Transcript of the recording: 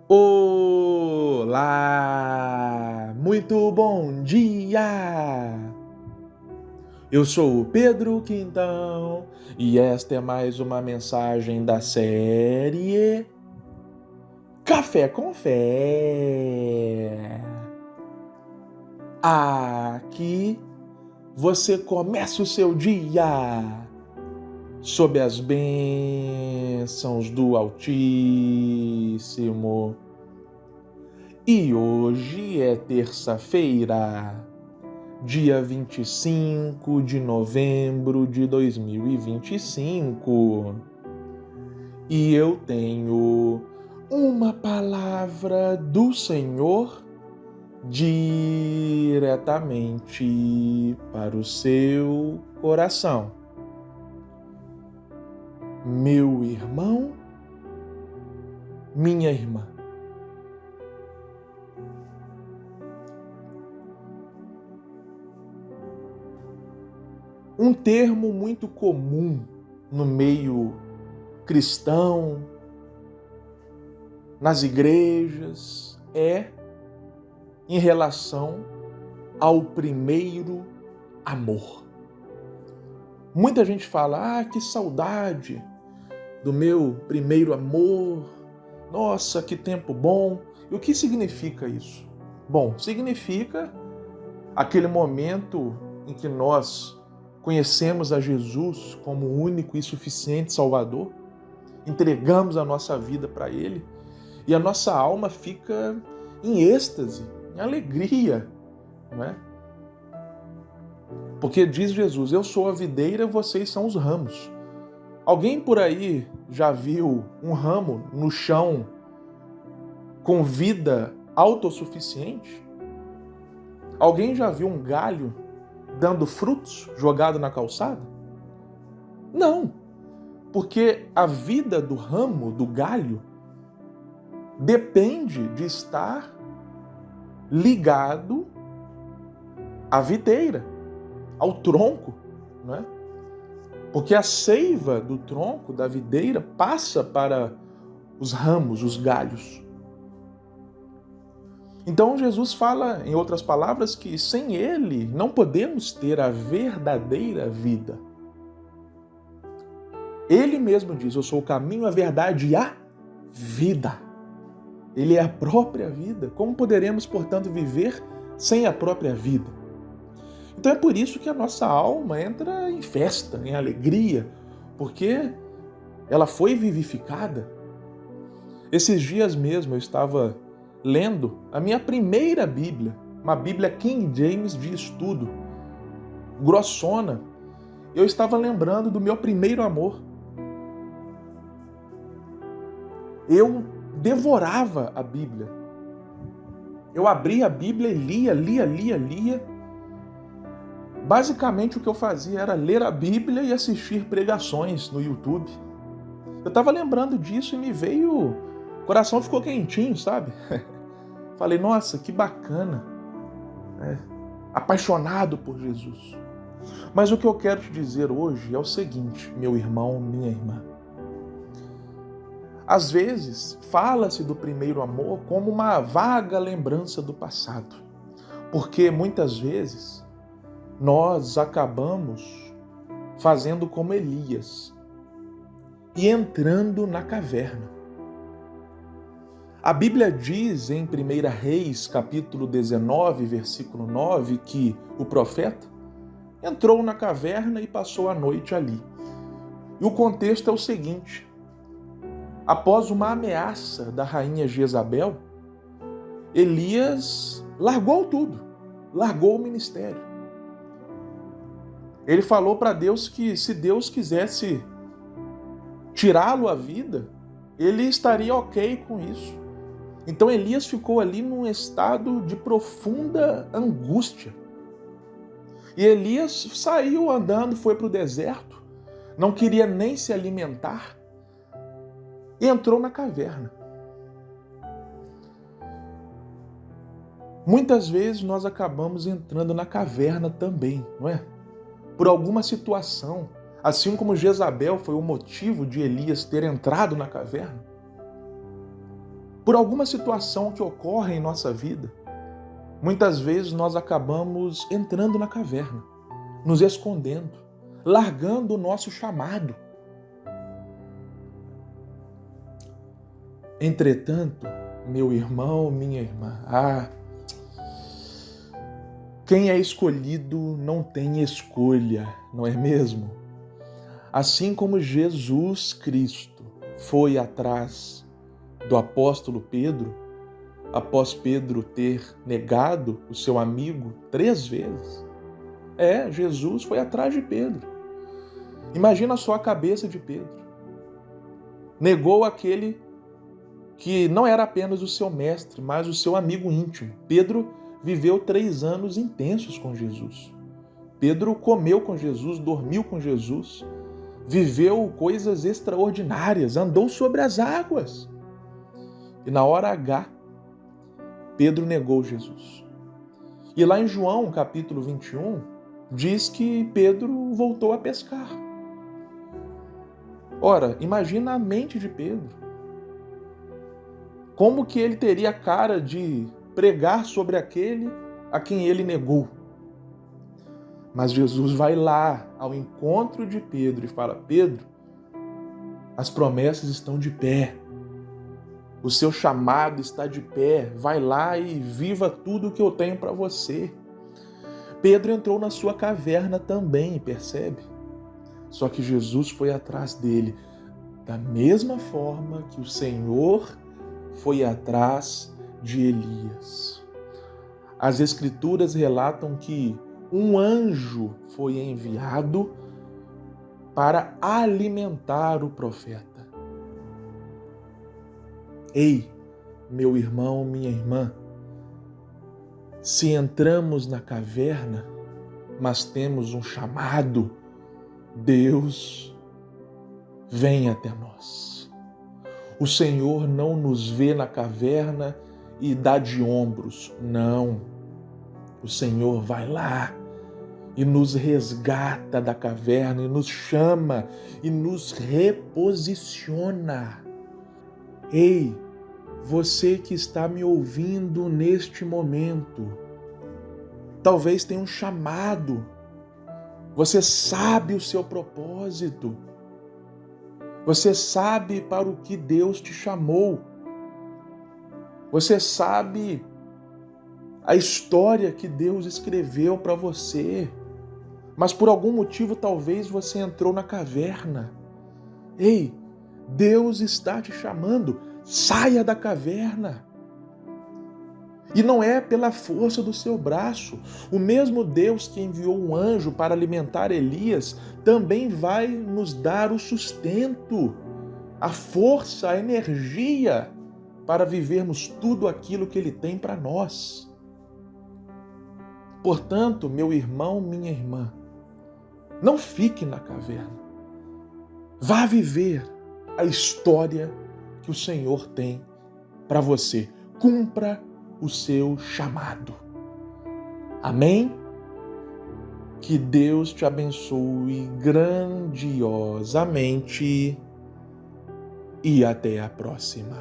Olá! Muito bom dia! Eu sou o Pedro Quintão e esta é mais uma mensagem da série Café com Fé. Aqui você começa o seu dia sob as bênçãos do Altíssimo. E hoje é terça-feira, dia 25 de novembro de 2025. E eu tenho uma palavra do Senhor diretamente para o seu coração. Meu irmão, minha irmã. Um termo muito comum no meio cristão, nas igrejas, é em relação ao primeiro amor. Muita gente fala, que saudade do meu primeiro amor, nossa, que tempo bom. E o que significa isso? Bom, significa aquele momento em que nós conhecemos a Jesus como o único e suficiente Salvador, entregamos a nossa vida para Ele e a nossa alma fica em êxtase, em alegria, não é? Porque diz Jesus, eu sou a videira, vocês são os ramos. Alguém por aí já viu um ramo no chão com vida autossuficiente? Alguém já viu um galho dando frutos jogado na calçada? Não, porque a vida do ramo, do galho, depende de estar ligado à videira, ao tronco, não é? Porque a seiva do tronco da videira passa para os ramos, os galhos. Então Jesus fala, em outras palavras, que sem Ele não podemos ter a verdadeira vida. Ele mesmo diz, eu sou o caminho, a verdade e a vida. Ele é a própria vida. Como poderemos, portanto, viver sem a própria vida? Então é por isso que a nossa alma entra em festa, em alegria, porque ela foi vivificada. Esses dias mesmo eu estava lendo a minha primeira Bíblia, uma Bíblia King James de estudo, grossona. Eu estava lembrando do meu primeiro amor. Eu devorava a Bíblia. Eu abria a Bíblia e lia. Basicamente o que eu fazia era ler a Bíblia e assistir pregações no YouTube. Eu estava lembrando disso e me veio... O coração ficou quentinho, sabe? Falei, nossa, que bacana. Apaixonado por Jesus. Mas o que eu quero te dizer hoje é o seguinte, meu irmão, minha irmã. Às vezes, fala-se do primeiro amor como uma vaga lembrança do passado. Porque muitas vezes nós acabamos fazendo como Elias e entrando na caverna. A Bíblia diz em 1 Reis, capítulo 19, versículo 9, que o profeta entrou na caverna e passou a noite ali. E o contexto é o seguinte: após uma ameaça da rainha Jezabel, Elias largou tudo, largou o ministério. Ele falou para Deus que se Deus quisesse tirá-lo a vida, ele estaria ok com isso. Então Elias ficou ali num estado de profunda angústia. E Elias saiu andando, foi para o deserto, não queria nem se alimentar, e entrou na caverna. Muitas vezes nós acabamos entrando na caverna também, não é? Por alguma situação, assim como Jezabel foi o motivo de Elias ter entrado na caverna. Por alguma situação que ocorre em nossa vida, muitas vezes nós acabamos entrando na caverna, nos escondendo, largando o nosso chamado. Entretanto, meu irmão, minha irmã, quem é escolhido não tem escolha, não é mesmo? Assim como Jesus Cristo foi atrás do apóstolo Pedro, após Pedro ter negado o seu amigo 3 vezes. Jesus foi atrás de Pedro. Imagina só a cabeça de Pedro. Negou aquele que não era apenas o seu mestre, mas o seu amigo íntimo. Pedro viveu 3 anos intensos com Jesus. Pedro comeu com Jesus, dormiu com Jesus, viveu coisas extraordinárias, andou sobre as águas. E na hora H, Pedro negou Jesus. E lá em João, capítulo 21, diz que Pedro voltou a pescar. Ora, imagina a mente de Pedro. Como que ele teria a cara de pregar sobre aquele a quem ele negou? Mas Jesus vai lá ao encontro de Pedro e fala: Pedro, as promessas estão de pé. O seu chamado está de pé. Vai lá e viva tudo o que eu tenho para você. Pedro entrou na sua caverna também, percebe? Só que Jesus foi atrás dele, da mesma forma que o Senhor foi atrás de Elias. As Escrituras relatam que um anjo foi enviado para alimentar o profeta. Ei, meu irmão, minha irmã, se entramos na caverna, mas temos um chamado, Deus vem até nós. O Senhor não nos vê na caverna e dá de ombros, não. O Senhor vai lá e nos resgata da caverna, e nos chama, e nos reposiciona. Ei, você que está me ouvindo neste momento, talvez tenha um chamado, você sabe o seu propósito, você sabe para o que Deus te chamou, você sabe a história que Deus escreveu para você, mas por algum motivo talvez você entrou na caverna. Ei, Deus está te chamando, saia da caverna. E não é pela força do seu braço. O mesmo Deus que enviou um anjo para alimentar Elias também vai nos dar o sustento, a força, a energia para vivermos tudo aquilo que Ele tem para nós. Portanto, meu irmão, minha irmã, não fique na caverna. Vá viver a história que o Senhor tem para você. Cumpra o seu chamado. Amém? Que Deus te abençoe grandiosamente e até a próxima.